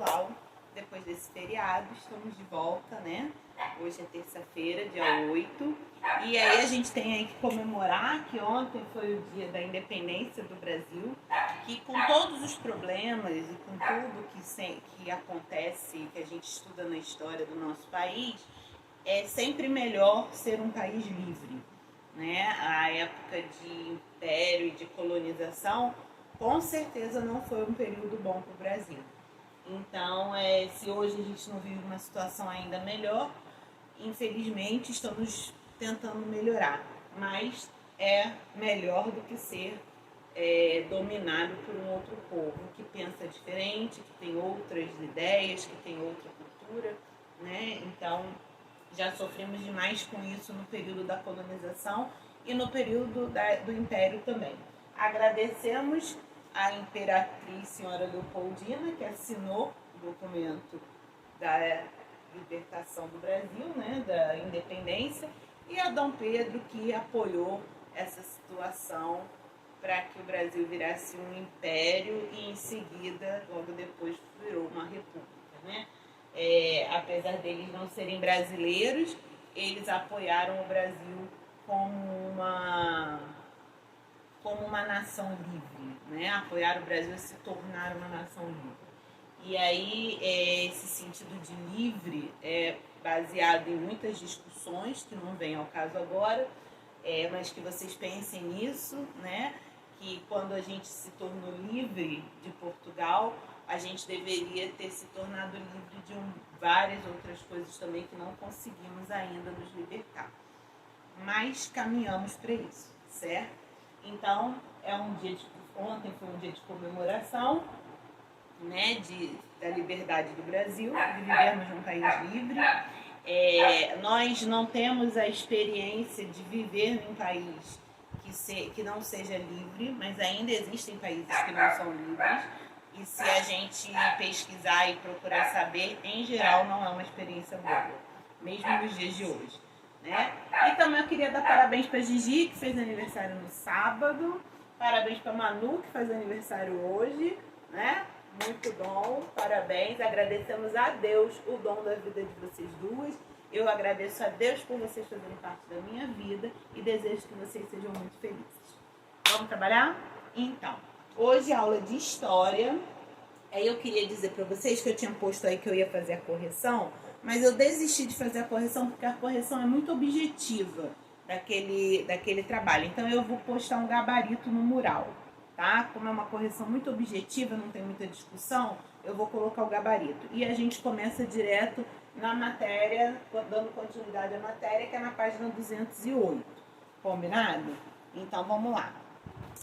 casual, depois desse feriado, estamos de volta, né? Hoje é terça-feira, dia 8, e aí a gente tem aí que comemorar que ontem foi o dia da independência do Brasil, que com todos os problemas e com tudo que acontece, que a gente estuda na história do nosso país, é sempre melhor ser um país livre, né? A época de império e de colonização, com certeza não foi um período bom para o Brasil. Então, se hoje a gente não vive uma situação ainda melhor, infelizmente estamos tentando melhorar, mas é melhor do que ser dominado por um outro povo que pensa diferente, que tem outras ideias, que tem outra cultura, né? Então, já sofremos demais com isso no período da colonização e no período do Império também. Agradecemos a Imperatriz Senhora Leopoldina, que assinou o documento da libertação do Brasil, né, da independência, e a Dom Pedro, que apoiou essa situação para que o Brasil virasse um império e, em seguida, logo depois, virou uma república, né? Apesar deles não serem brasileiros, eles apoiaram o Brasil como uma nação livre, né? Apoiaram o Brasil a se tornar uma nação livre. E aí, esse sentido de livre é baseado em muitas discussões, que não vem ao caso agora, mas que vocês pensem nisso, né? Que quando a gente se tornou livre de Portugal, a gente deveria ter se tornado livre de várias outras coisas também que não conseguimos ainda nos libertar. Mas caminhamos para isso, certo? Então, ontem foi um dia de comemoração, né, da liberdade do Brasil, de vivermos num país livre. Nós não temos a experiência de viver num país que não seja livre, mas ainda existem países que não são livres. E se a gente pesquisar e procurar saber, em geral não é uma experiência boa, mesmo nos dias de hoje, né? E também eu queria dar parabéns para Gigi, que fez aniversário no sábado. Parabéns para Manu, que faz aniversário hoje, né? Muito bom, parabéns. Agradecemos a Deus o dom da vida de vocês duas. Eu agradeço a Deus por vocês fazerem parte da minha vida e desejo que vocês sejam muito felizes. Vamos trabalhar? Então, hoje aula de história. Aí eu queria dizer para vocês que eu tinha posto aí que eu ia fazer a correção, mas eu desisti de fazer a correção porque a correção é muito objetiva daquele trabalho. Então eu vou postar um gabarito no mural, tá? Como é uma correção muito objetiva, não tem muita discussão, eu vou colocar o gabarito. E a gente começa direto na matéria, dando continuidade à matéria, que é na página 208. Combinado? Então vamos lá.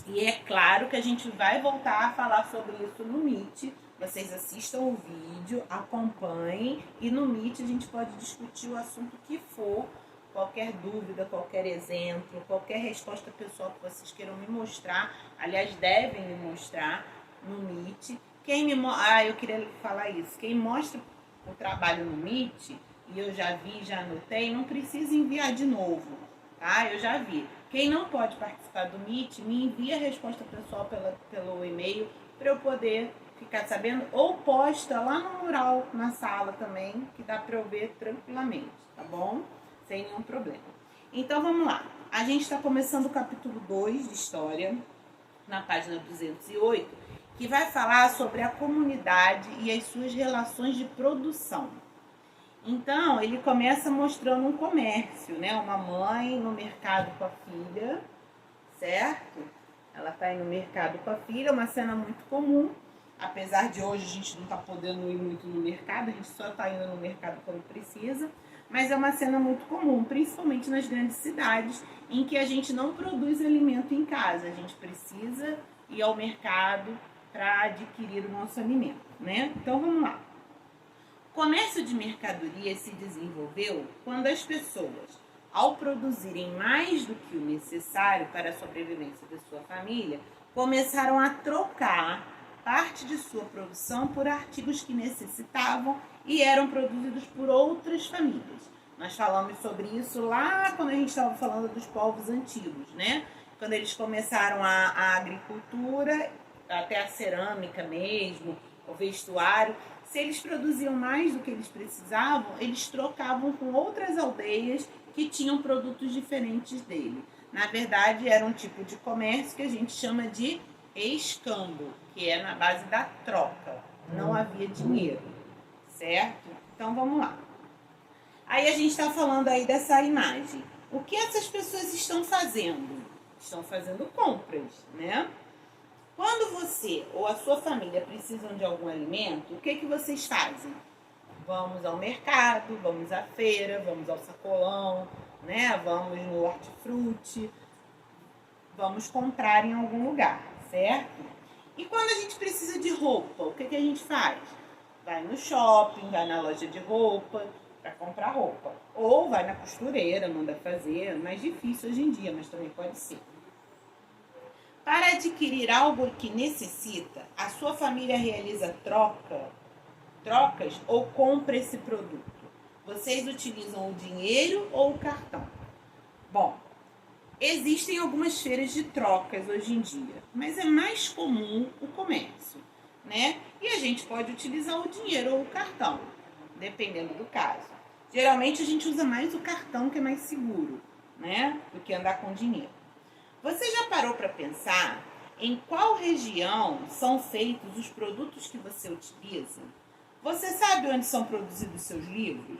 E é claro que a gente vai voltar a falar sobre isso no Meet. Vocês assistam o vídeo, acompanhem, e no Meet a gente pode discutir o assunto que for, qualquer dúvida, qualquer exemplo, qualquer resposta pessoal que vocês queiram me mostrar. Aliás, devem me mostrar no Meet. Eu queria falar isso. Quem mostra o trabalho no Meet, e eu já vi, já anotei, não precisa enviar de novo, tá? Eu já vi. Quem não pode participar do Meet, me envia a resposta pessoal pelo e-mail para eu poder ficar sabendo, ou posta lá no mural, na sala também, que dá para eu ver tranquilamente, tá bom? Sem nenhum problema. Então vamos lá. A gente está começando o capítulo 2 de História, na página 208, que vai falar sobre a comunidade e as suas relações de produção. Então, ele começa mostrando um comércio, né? Uma mãe no mercado com a filha, certo? Ela está aí no mercado com a filha, uma cena muito comum. Apesar de hoje a gente não está podendo ir muito no mercado, a gente só está indo no mercado quando precisa. Mas é uma cena muito comum, principalmente nas grandes cidades, em que a gente não produz alimento em casa. A gente precisa ir ao mercado para adquirir o nosso alimento, né? Então, vamos lá. O comércio de mercadorias se desenvolveu quando as pessoas, ao produzirem mais do que o necessário para a sobrevivência da sua família, começaram a trocar parte de sua produção por artigos que necessitavam e eram produzidos por outras famílias. Nós falamos sobre isso lá quando a gente estava falando dos povos antigos, né? Quando eles começaram a agricultura, até a cerâmica mesmo, o vestuário, Se eles produziam mais do que eles precisavam, eles trocavam com outras aldeias que tinham produtos diferentes dele. Na verdade, era um tipo de comércio que a gente chama de escambo, que é na base da troca. Não havia dinheiro, certo? Então, vamos lá. Aí a gente está falando aí dessa imagem. O que essas pessoas estão fazendo? Estão fazendo compras, né? Quando você ou a sua família precisam de algum alimento, o que vocês fazem? Vamos ao mercado, vamos à feira, vamos ao sacolão, né? Vamos no hortifruti, vamos comprar em algum lugar, certo? E quando a gente precisa de roupa, o que a gente faz? Vai no shopping, vai na loja de roupa para comprar roupa. Ou vai na costureira, manda fazer, mais difícil hoje em dia, mas também pode ser. Para adquirir algo que necessita, a sua família realiza trocas ou compra esse produto? Vocês utilizam o dinheiro ou o cartão? Bom, existem algumas feiras de trocas hoje em dia, mas é mais comum o comércio, né? E a gente pode utilizar o dinheiro ou o cartão, dependendo do caso. Geralmente a gente usa mais o cartão, que é mais seguro, né? Do que andar com dinheiro. Você já parou para pensar em qual região são feitos os produtos que você utiliza? Você sabe onde são produzidos seus livros?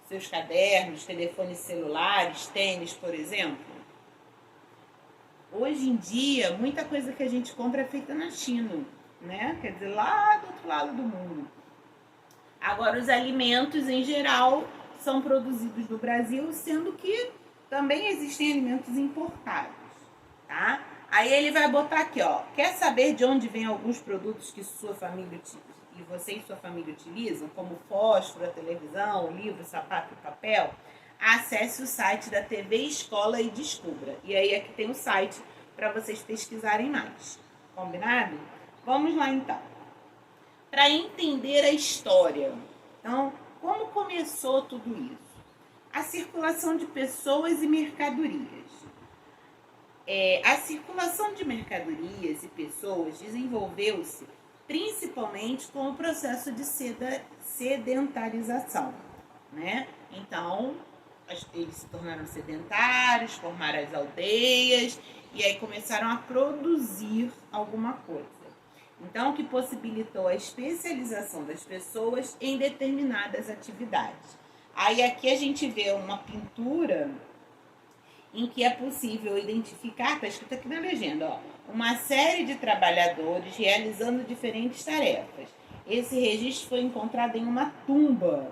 Seus cadernos, telefones celulares, tênis, por exemplo? Hoje em dia, muita coisa que a gente compra é feita na China, né? Quer dizer, lá do outro lado do mundo. Agora, os alimentos, em geral, são produzidos no Brasil, sendo que também existem alimentos importados, tá? Aí ele vai botar aqui, ó. Quer saber de onde vêm alguns produtos que sua família e você e sua família utilizam, como fósforo, televisão, livro, sapato e papel? Acesse o site da TV Escola e descubra. E aí aqui tem o site para vocês pesquisarem mais. Combinado? Vamos lá então. Para entender a história. Então, como começou tudo isso? A circulação de pessoas e mercadorias. A circulação de mercadorias e pessoas desenvolveu-se principalmente com o processo de sedentarização, né? Então, eles se tornaram sedentários, formaram as aldeias e aí começaram a produzir alguma coisa. Então, o que possibilitou a especialização das pessoas em determinadas atividades. Aí aqui a gente vê uma pintura em que é possível identificar, está escrito aqui na legenda, ó, uma série de trabalhadores realizando diferentes tarefas. Esse registro foi encontrado em uma tumba,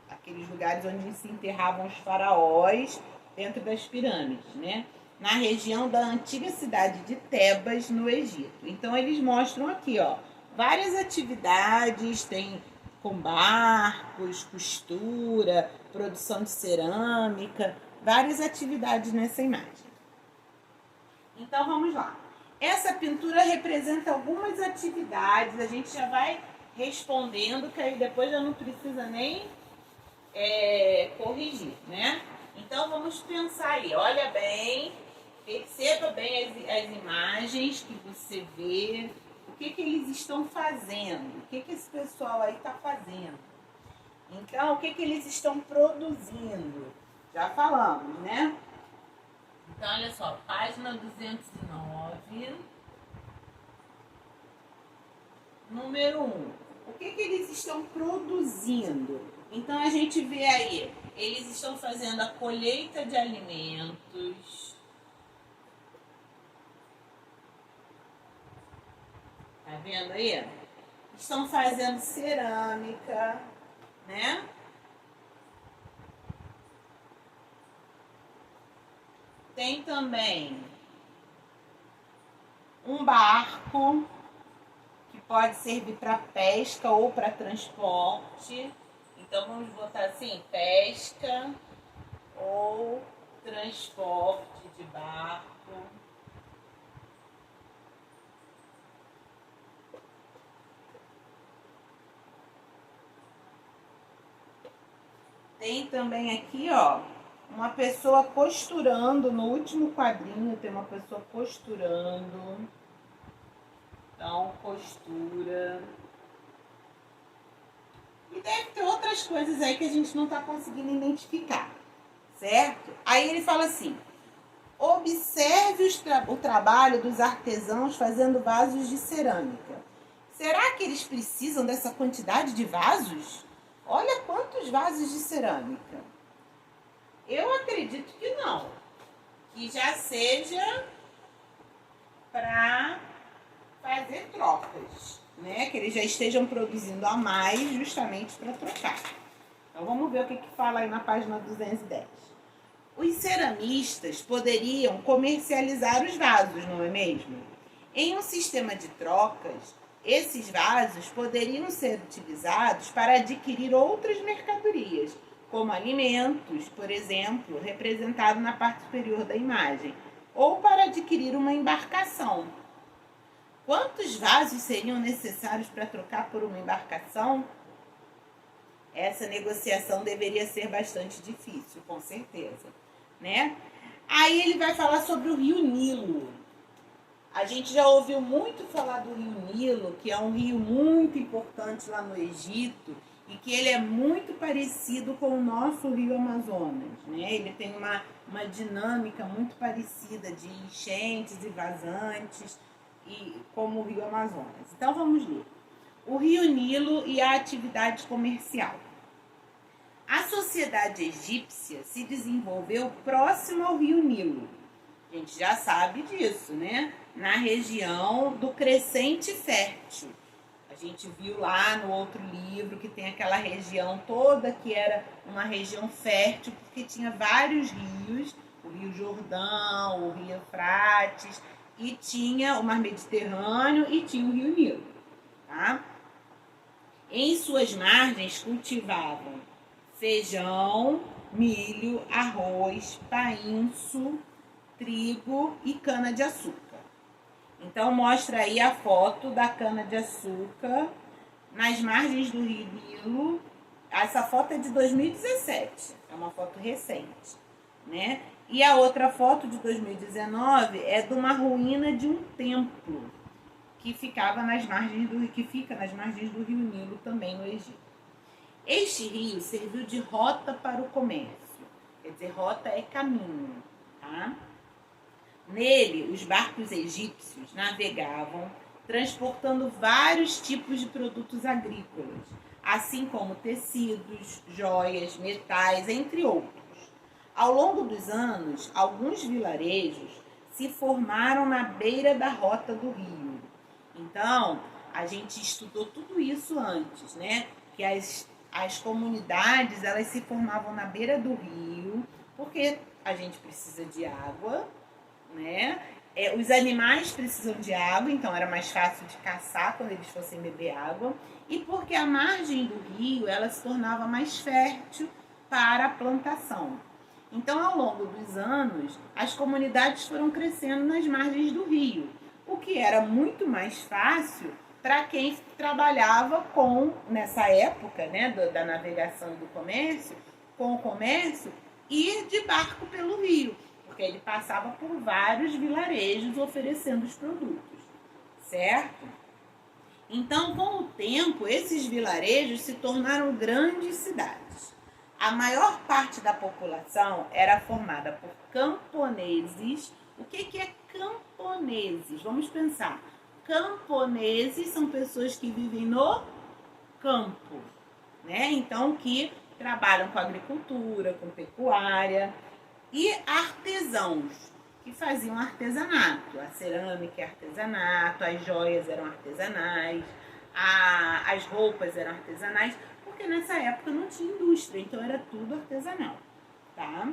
aqueles lugares onde se enterravam os faraós dentro das pirâmides, né? Na região da antiga cidade de Tebas, no Egito. Então, eles mostram aqui, ó, várias atividades, tem com barcos, costura, produção de cerâmica, várias atividades nessa imagem. Então, vamos lá. Essa pintura representa algumas atividades, a gente já vai respondendo, que aí depois já não precisa nem corrigir, né? Então, vamos pensar aí, olha bem, perceba bem as imagens que você vê, o que eles estão fazendo, o que esse pessoal aí está fazendo. Então, o que eles estão produzindo? Já falamos, né? Então, olha só, página 209, número 1. O que eles estão produzindo? Então, a gente vê aí, eles estão fazendo a colheita de alimentos. Tá vendo aí? Estão fazendo cerâmica, né? Tem também um barco que pode servir para pesca ou para transporte. Então vamos botar assim, pesca ou transporte de barco. Tem também aqui, ó, uma pessoa costurando, no último quadrinho tem uma pessoa costurando. Então, costura. E deve ter outras coisas aí que a gente não está conseguindo identificar, certo? Aí ele fala assim: observe o trabalho dos artesãos fazendo vasos de cerâmica. Será que eles precisam dessa quantidade de vasos? Olha quantos vasos de cerâmica. Eu acredito que não. Que já seja para fazer trocas, né? Que eles já estejam produzindo a mais justamente para trocar. Então vamos ver o que fala aí na página 210. Os ceramistas poderiam comercializar os vasos, não é mesmo? Em um sistema de trocas, esses vasos poderiam ser utilizados para adquirir outras mercadorias, como alimentos, por exemplo, representado na parte superior da imagem, ou para adquirir uma embarcação. Quantos vasos seriam necessários para trocar por uma embarcação? Essa negociação deveria ser bastante difícil, com certeza, né? Aí ele vai falar sobre o Rio Nilo. A gente já ouviu muito falar do Rio Nilo, que é um rio muito importante lá no Egito e que ele é muito parecido com o nosso Rio Amazonas, né? Ele tem uma dinâmica muito parecida de enchentes e vazantes, e como o Rio Amazonas. Então vamos ler. O Rio Nilo e a atividade comercial. A sociedade egípcia se desenvolveu próximo ao Rio Nilo. A gente já sabe disso, né? Na região do Crescente Fértil. A gente viu lá no outro livro que tem aquela região toda que era uma região fértil, porque tinha vários rios, o Rio Jordão, o Rio Eufrates, e tinha o Mar Mediterrâneo e tinha o Rio Nilo, tá? Em suas margens cultivavam feijão, milho, arroz, painço, trigo e cana-de-açúcar. Então mostra aí a foto da cana-de-açúcar nas margens do Rio Nilo. Essa foto é de 2017, é uma foto recente, né? E a outra foto de 2019 é de uma ruína de um templo que ficava nas margens do Rio Nilo, também no Egito. Este rio serviu de rota para o comércio, quer dizer, rota é caminho, tá? Nele, os barcos egípcios navegavam transportando vários tipos de produtos agrícolas, assim como tecidos, joias, metais, entre outros. Ao longo dos anos, alguns vilarejos se formaram na beira da rota do rio. Então, a gente estudou tudo isso antes, né? Que as comunidades, elas se formavam na beira do rio, porque a gente precisa de água, né? Os animais precisam de água, então era mais fácil de caçar quando eles fossem beber água. E porque a margem do rio, ela se tornava mais fértil para a plantação. Então, ao longo dos anos, as comunidades foram crescendo nas margens do rio, o que era muito mais fácil para quem trabalhava nessa época, né, da navegação e do comércio, com o comércio, ir de barco pelo rio, porque ele passava por vários vilarejos oferecendo os produtos, certo? Então, com o tempo, esses vilarejos se tornaram grandes cidades. A maior parte da população era formada por camponeses. O que é camponeses? Vamos pensar. Camponeses são pessoas que vivem no campo, né? Então, que trabalham com agricultura, com pecuária. E artesãos, que faziam artesanato. A cerâmica é artesanato, as joias eram artesanais, as roupas eram artesanais, porque nessa época não tinha indústria, então era tudo artesanal, tá?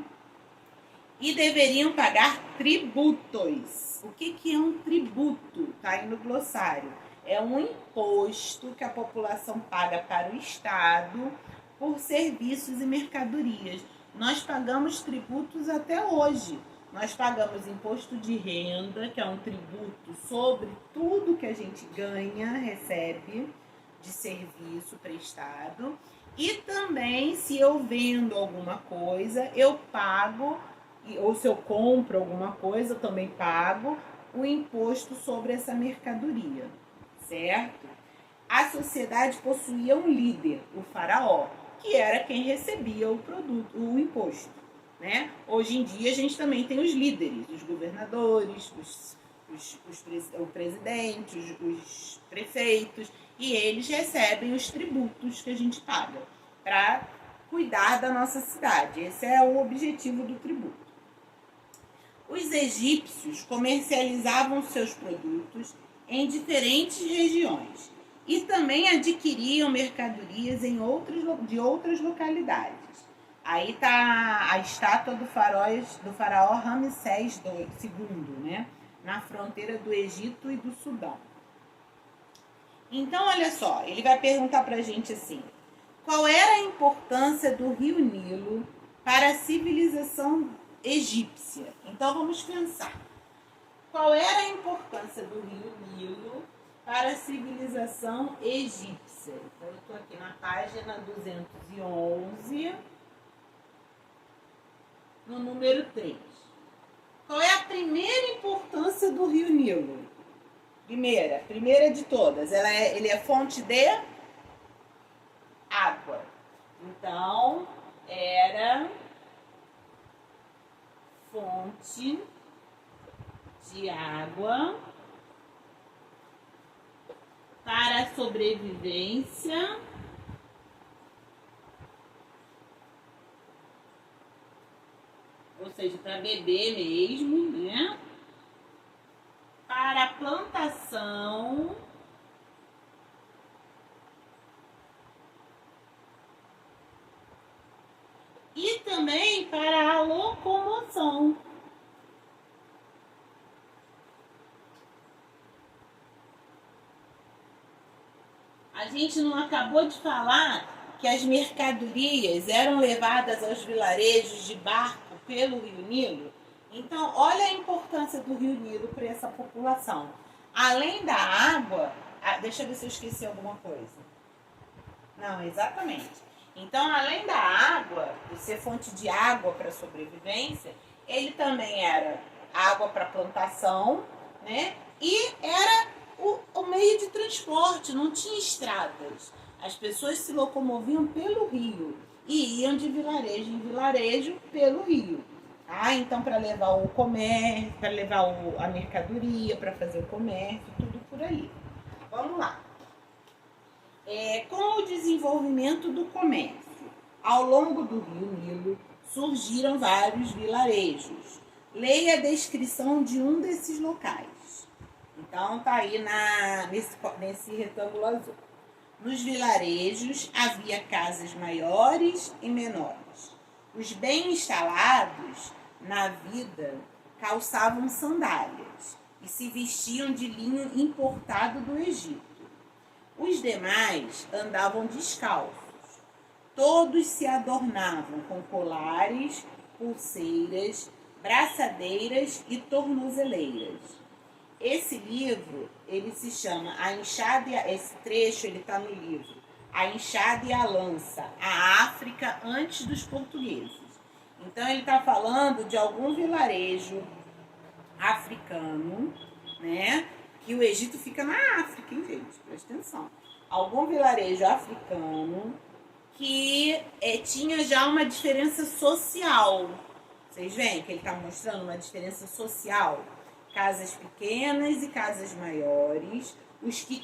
E deveriam pagar tributos. O que é um tributo? Tá aí no glossário. É um imposto que a população paga para o Estado por serviços e mercadorias. Nós pagamos tributos até hoje. Nós pagamos imposto de renda, que é um tributo sobre tudo que a gente ganha, recebe de serviço prestado. E também, se eu vendo alguma coisa, eu pago, ou se eu compro alguma coisa, eu também pago o imposto sobre essa mercadoria, certo? a sociedade possuía um líder, o faraó, que era quem recebia o imposto. Né? Hoje em dia a gente também tem os líderes, os governadores, o presidente, os prefeitos, e eles recebem os tributos que a gente paga para cuidar da nossa cidade. Esse é o objetivo do tributo. Os egípcios comercializavam seus produtos em diferentes regiões e também adquiriam mercadorias de outras localidades. Aí está a estátua do faraó Ramsés II, né? Na fronteira do Egito e do Sudão. Então, olha só, ele vai perguntar para a gente assim, qual era a importância do rio Nilo para a civilização egípcia? Então, vamos pensar. Qual era a importância do rio Nilo para a civilização egípcia? Então, eu estou aqui na página 211, no número 3. Qual é a primeira importância do rio Nilo? Primeira de todas, ele é fonte de água. Então, era fonte de água para a sobrevivência ou seja, para beber mesmo, né? Para a plantação e também para a locomoção. A gente não acabou de falar que as mercadorias eram levadas aos vilarejos de barco pelo Rio Nilo? Então, olha a importância do Rio Nilo para essa população. Além da água, deixa eu ver se eu esqueci alguma coisa. Não, exatamente. Então, além da água, de ser fonte de água para a sobrevivência, ele também era água para plantação, né? E era o meio de transporte, não tinha estradas. As pessoas se locomoviam pelo rio e iam de vilarejo em vilarejo pelo rio. Então, para levar o comércio, para levar a mercadoria, para fazer o comércio, tudo por ali. Vamos lá. Com o desenvolvimento do comércio, ao longo do rio Nilo, surgiram vários vilarejos. Leia a descrição de um desses locais. Então, tá aí nesse retângulo azul. Nos vilarejos havia casas maiores e menores. Os bem instalados na vida calçavam sandálias e se vestiam de linho importado do Egito. Os demais andavam descalços. Todos se adornavam com colares, pulseiras, braçadeiras e tornozeleiras. Esse livro, ele se chama esse trecho, ele está no livro A Enxada e a Lança, a África antes dos portugueses. Então, ele está falando de algum vilarejo africano, né? Que o Egito fica na África, hein, gente? Presta atenção. Algum vilarejo africano que tinha já uma diferença social. Vocês veem que ele está mostrando uma diferença social? Casas pequenas e casas maiores. Os que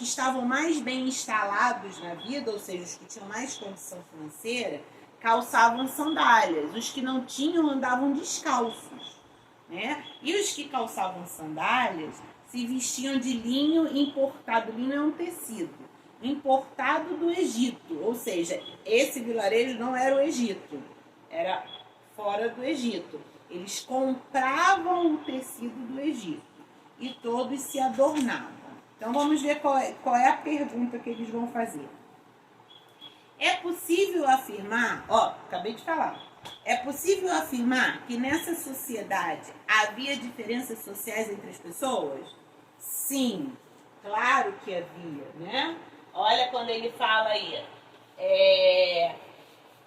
estavam mais bem instalados na vida, ou seja, os que tinham mais condição financeira, calçavam sandálias. Os que não tinham andavam descalços, né? E os que calçavam sandálias se vestiam de linho importado. Linho é um tecido importado do Egito, ou seja, esse vilarejo não era o Egito, era fora do Egito. Eles compravam o tecido do Egito e todos se adornavam. Então vamos ver qual é a pergunta que eles vão fazer. É possível afirmar, acabei de falar, é possível afirmar que nessa sociedade havia diferenças sociais entre as pessoas? Sim, claro que havia, né? Olha quando ele fala aí,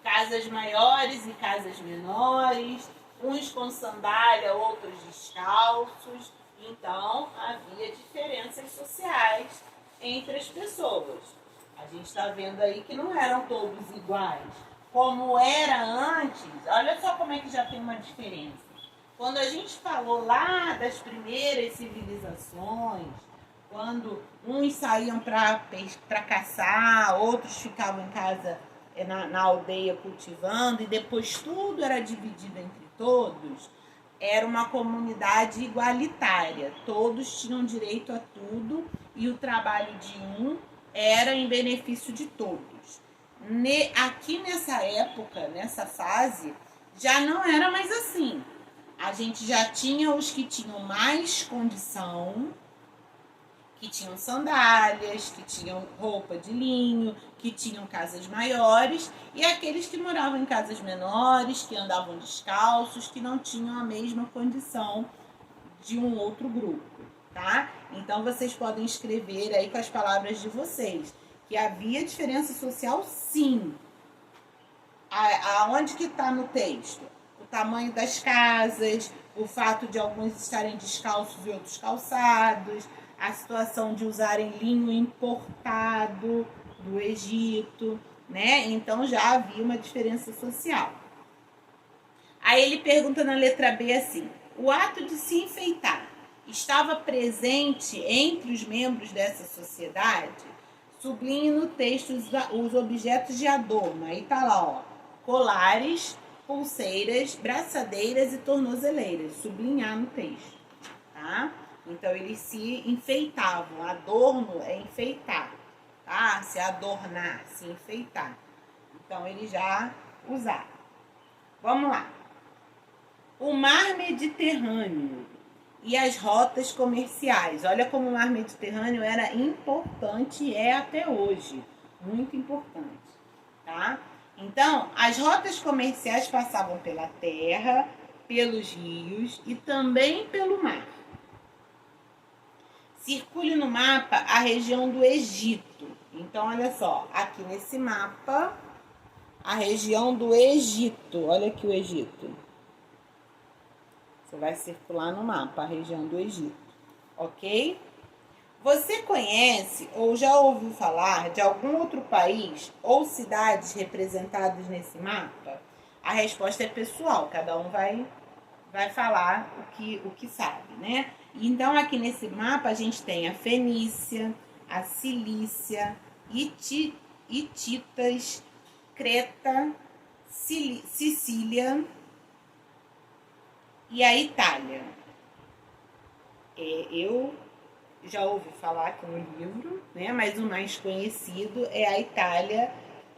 casas maiores e casas menores, uns com sandália, outros descalços. Então, havia diferenças sociais entre as pessoas. A gente está vendo aí que não eram todos iguais. Como era antes, olha só como é que já tem uma diferença. Quando a gente falou lá das primeiras civilizações, quando uns saíam para caçar, outros ficavam em casa na aldeia cultivando, e depois tudo era dividido entre todos, era uma comunidade igualitária. Todos tinham direito a tudo e o trabalho de um era em benefício de todos. Aqui nessa época, nessa fase, já não era mais assim. A gente já tinha os que tinham mais condição, que tinham sandálias, que tinham roupa de linho, que tinham casas maiores, e aqueles que moravam em casas menores, que andavam descalços, que não tinham a mesma condição de um outro grupo, tá? Então vocês podem escrever aí com as palavras de vocês que havia diferença social, sim. Aonde que está no texto? O tamanho das casas, o fato de alguns estarem descalços e outros calçados, a situação de usarem linho importado do Egito, né? Então já havia uma diferença social. Aí ele pergunta na letra B assim: o ato de se enfeitar estava presente entre os membros dessa sociedade? Sublinhe no texto os objetos de adorno. Aí tá lá, ó, colares, pulseiras, braçadeiras e tornozeleiras. Sublinhar no texto, tá? Então eles se enfeitavam. Adorno é enfeitar, tá? Se adornar, se enfeitar. Então eles já usaram. Vamos lá. O mar Mediterrâneo e as rotas comerciais. Olha como o mar Mediterrâneo era importante e é até hoje. Muito importante, tá? Então, as rotas comerciais passavam pela terra, pelos rios e também pelo mar. Circule no mapa a região do Egito. Então, olha só, aqui nesse mapa, a região do Egito. Olha aqui o Egito. Você vai circular no mapa a região do Egito, ok? Você conhece ou já ouviu falar de algum outro país ou cidades representadas nesse mapa? A resposta é pessoal, cada um vai falar o que sabe, né? Então, aqui nesse mapa a gente tem a Fenícia, a Cilícia, Hititas, Creta, Sicília e a Itália. Eu já ouvi falar aqui no livro, né? Mas o mais conhecido é a Itália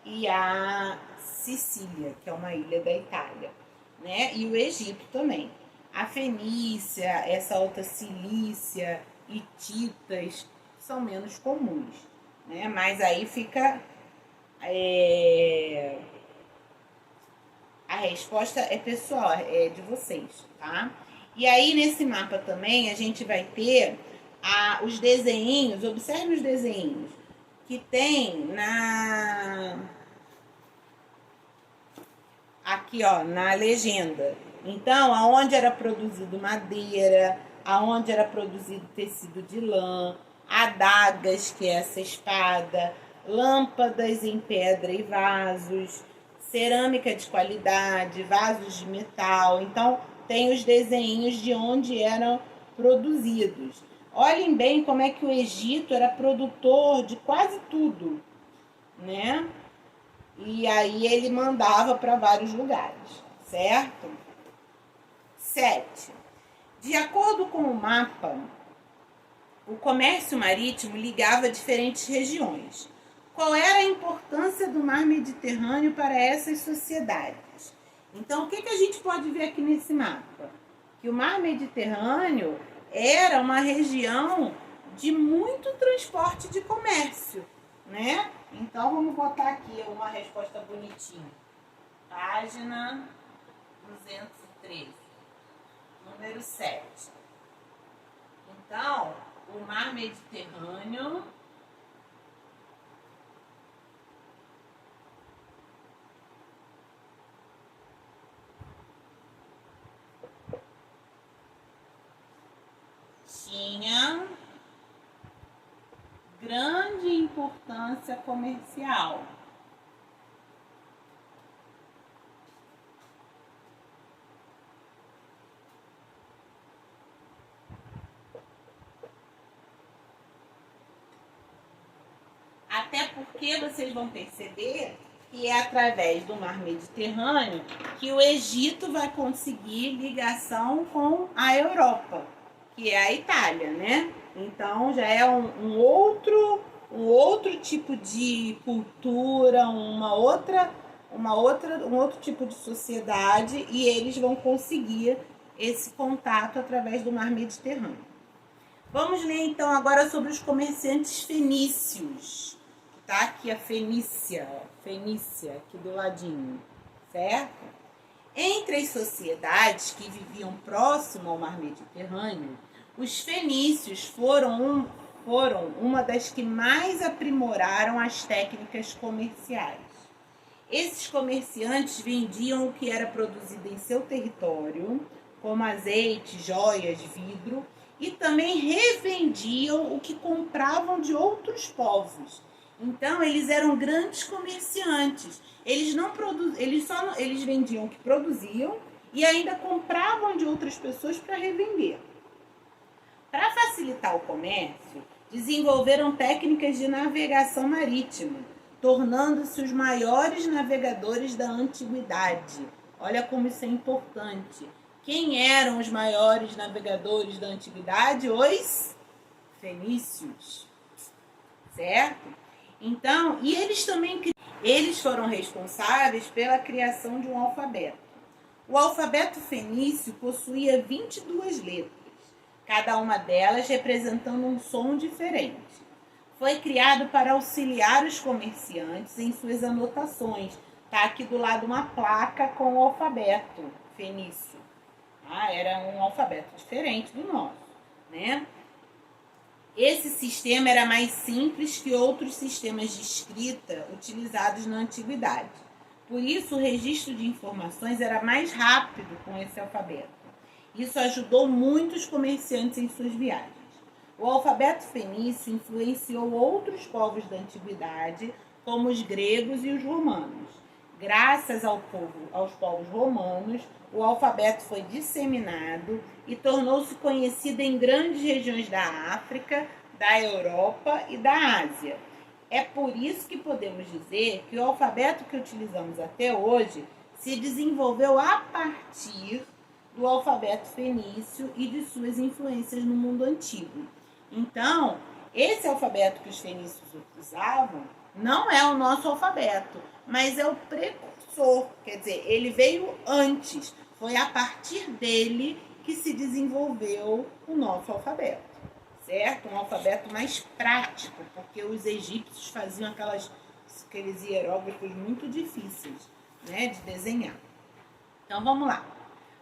e a Sicília, que é uma ilha da Itália, né? E o Egito também. A Fenícia, essa outra Cilícia, Hititas, são menos comuns, né? Mas aí fica... A resposta é pessoal, é de vocês, tá? E aí, nesse mapa também, a gente vai ter os desenhinhos, observe os desenhinhos, que tem aqui, ó, na legenda. Então, aonde era produzido madeira, aonde era produzido tecido de lã, adagas, que é essa espada, lâmpadas em pedra e vasos, cerâmica de qualidade, vasos de metal. Então, tem os desenhos de onde eram produzidos. Olhem bem como é que o Egito era produtor de quase tudo, né? E aí ele mandava para vários lugares, certo? 7. De acordo com o mapa, o comércio marítimo ligava diferentes regiões. Qual era a importância do mar Mediterrâneo para essas sociedades? Então, o que a gente pode ver aqui nesse mapa? Que o mar Mediterrâneo era uma região de muito transporte de comércio, né? Então, vamos botar aqui uma resposta bonitinha. Página 213, número 7. Então, o mar Mediterrâneo tinha grande importância comercial. Até porque vocês vão perceber que é através do Mar Mediterrâneo que o Egito vai conseguir ligação com a Europa, que é a Itália, né? Então já é um outro tipo de cultura, um outro tipo de sociedade, e eles vão conseguir esse contato através do Mar Mediterrâneo. Vamos ler então agora sobre os comerciantes fenícios. Tá aqui a Fenícia, aqui do ladinho, certo? Entre as sociedades que viviam próximo ao Mar Mediterrâneo, os fenícios foram uma das que mais aprimoraram as técnicas comerciais. Esses comerciantes vendiam o que era produzido em seu território, como azeite, joias, vidro, e também revendiam o que compravam de outros povos. Então, eles eram grandes comerciantes. Eles vendiam o que produziam e ainda compravam de outras pessoas para revender. Para facilitar o comércio, desenvolveram técnicas de navegação marítima, tornando-se os maiores navegadores da antiguidade. Olha como isso é importante. Quem eram os maiores navegadores da antiguidade? Os fenícios, certo? Então, e eles foram responsáveis pela criação de um alfabeto. O alfabeto fenício possuía 22 letras, cada uma delas representando um som diferente. Foi criado para auxiliar os comerciantes em suas anotações. Está aqui do lado uma placa com o alfabeto fenício. Era um alfabeto diferente do nosso, né? Esse sistema era mais simples que outros sistemas de escrita utilizados na antiguidade. Por isso, o registro de informações era mais rápido com esse alfabeto. Isso ajudou muitos comerciantes em suas viagens. O alfabeto fenício influenciou outros povos da antiguidade, como os gregos e os romanos. Graças aos povos romanos, o alfabeto foi disseminado e tornou-se conhecido em grandes regiões da África, da Europa e da Ásia. É por isso que podemos dizer que o alfabeto que utilizamos até hoje se desenvolveu a partir do alfabeto fenício e de suas influências no mundo antigo. Então, esse alfabeto que os fenícios usavam não é o nosso alfabeto, mas é o precursor, quer dizer, ele veio antes. Foi a partir dele que se desenvolveu o nosso alfabeto, certo? Um alfabeto mais prático, porque os egípcios faziam aqueles hieróglifos muito difíceis, né, de desenhar. Então, vamos lá.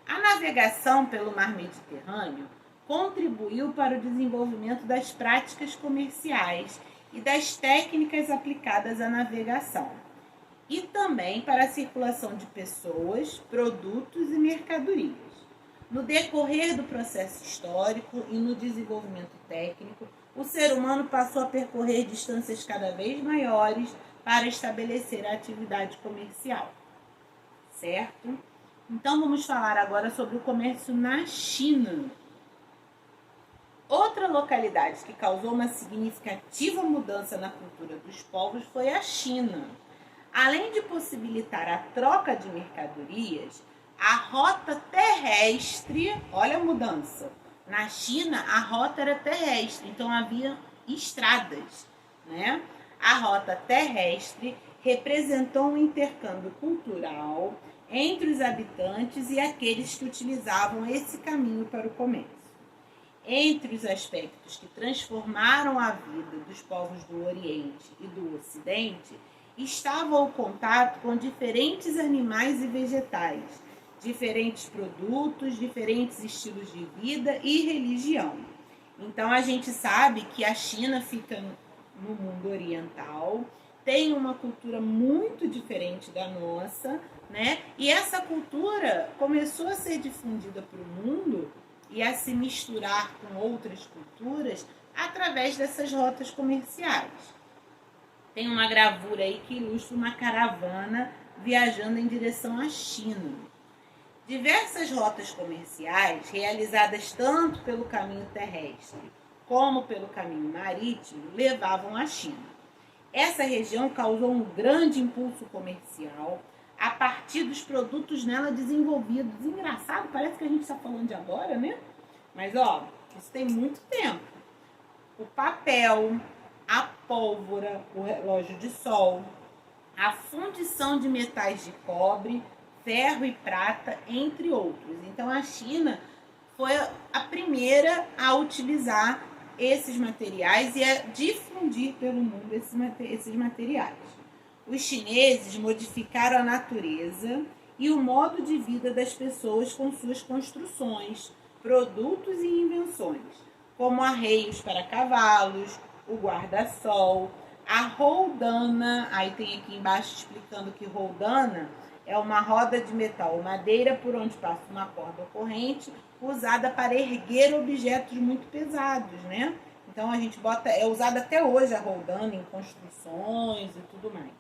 A navegação pelo Mar Mediterrâneo contribuiu para o desenvolvimento das práticas comerciais e das técnicas aplicadas à navegação, e também para a circulação de pessoas, produtos e mercadorias. No decorrer do processo histórico e no desenvolvimento técnico, o ser humano passou a percorrer distâncias cada vez maiores para estabelecer a atividade comercial, certo? Então, vamos falar agora sobre o comércio na China. Outra localidade que causou uma significativa mudança na cultura dos povos foi a China. Além de possibilitar a troca de mercadorias, a rota terrestre, olha a mudança. Na China, a rota era terrestre, então havia estradas, né? A rota terrestre representou um intercâmbio cultural entre os habitantes e aqueles que utilizavam esse caminho para o comércio. Entre os aspectos que transformaram a vida dos povos do Oriente e do Ocidente, estava o contato com diferentes animais e vegetais, diferentes produtos, diferentes estilos de vida e religião. Então, a gente sabe que a China fica no mundo oriental, tem uma cultura muito diferente da nossa, né? E essa cultura começou a ser difundida para o mundo e a se misturar com outras culturas através dessas rotas comerciais. Tem uma gravura aí que ilustra uma caravana viajando em direção à China. Diversas rotas comerciais, realizadas tanto pelo caminho terrestre como pelo caminho marítimo, levavam à China. Essa região causou um grande impulso comercial a partir dos produtos nela desenvolvidos. Engraçado, parece que a gente está falando de agora, né? Mas, isso tem muito tempo. O papel, a pólvora, o relógio de sol, a fundição de metais de cobre, ferro e prata, entre outros. Então, a China foi a primeira a utilizar esses materiais e a difundir pelo mundo esses materiais. Os chineses modificaram a natureza e o modo de vida das pessoas com suas construções, produtos e invenções, como arreios para cavalos, o guarda-sol, a roldana. Aí tem aqui embaixo explicando que roldana é uma roda de metal ou madeira por onde passa uma corda ou corrente usada para erguer objetos muito pesados, né? Então a gente é usada até hoje a roldana em construções e tudo mais.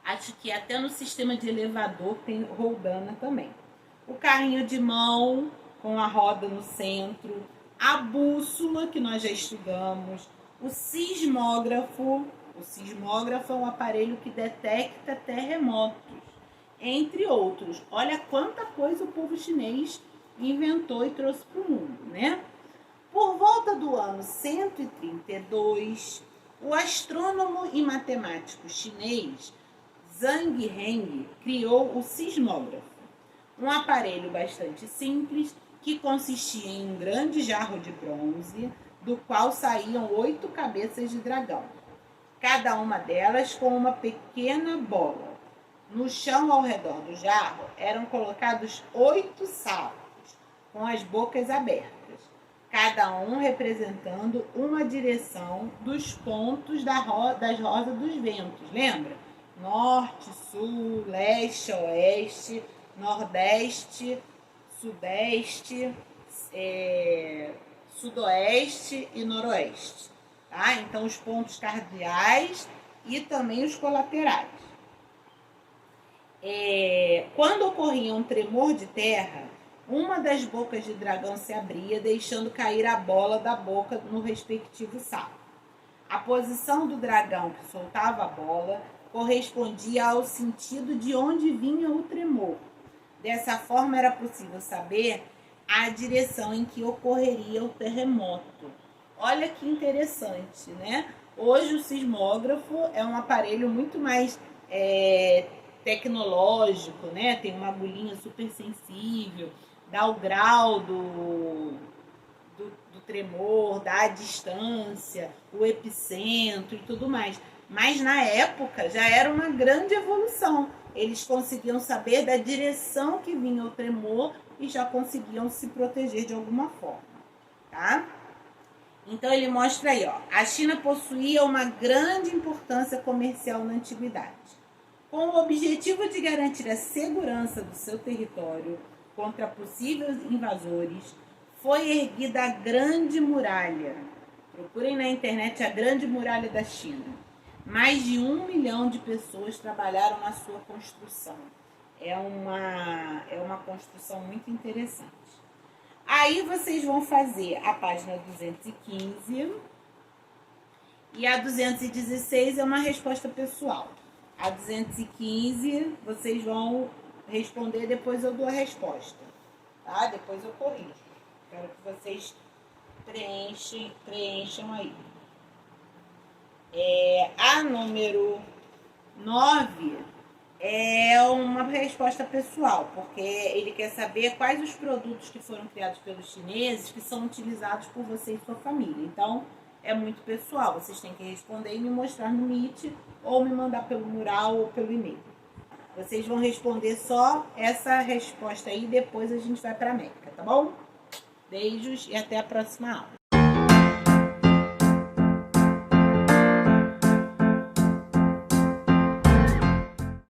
Acho que até no sistema de elevador tem roldana também. O carrinho de mão com a roda no centro, a bússola que nós já estudamos, o sismógrafo. O sismógrafo é um aparelho que detecta terremotos, entre outros. Olha quanta coisa o povo chinês inventou e trouxe para o mundo, né? Por volta do ano 132, o astrônomo e matemático chinês Zhang Heng criou o sismógrafo, um aparelho bastante simples que consistia em um grande jarro de bronze, do qual saíam 8 cabeças de dragão, cada uma delas com uma pequena bola. No chão ao redor do jarro eram colocados 8 sapos, com as bocas abertas, cada um representando uma direção dos pontos das rosas dos ventos, lembra? Norte, sul, leste, oeste, nordeste, sudeste, sudoeste e noroeste. Tá? Então, os pontos cardeais e também os colaterais. Quando ocorria um tremor de terra, uma das bocas de dragão se abria, deixando cair a bola da boca no respectivo sapo. A posição do dragão que soltava a bola correspondia ao sentido de onde vinha o tremor. Dessa forma, era possível saber a direção em que ocorreria o terremoto. Olha que interessante, né? Hoje o sismógrafo é um aparelho muito mais tecnológico, né? Tem uma agulhinha super sensível, dá o grau do tremor, dá a distância, o epicentro e tudo mais. Mas na época já era uma grande evolução. Eles conseguiam saber da direção que vinha o tremor e já conseguiam se proteger de alguma forma, tá? Então ele mostra aí, a China possuía uma grande importância comercial na antiguidade. Com o objetivo de garantir a segurança do seu território contra possíveis invasores, foi erguida a Grande Muralha. Procurem na internet a Grande Muralha da China. Mais de 1 milhão de pessoas trabalharam na sua construção. É uma construção muito interessante. Aí vocês vão fazer a página 215 e a 216 é uma resposta pessoal. A 215 vocês vão responder, depois eu dou a resposta, tá? Depois eu corrijo. Quero que vocês preencham aí. A número 9 é uma resposta pessoal, porque ele quer saber quais os produtos que foram criados pelos chineses que são utilizados por você e sua família. Então, é muito pessoal. Vocês têm que responder e me mostrar no Meet ou me mandar pelo mural ou pelo e-mail. Vocês vão responder só essa resposta aí, depois a gente vai para a América, tá bom? Beijos e até a próxima aula.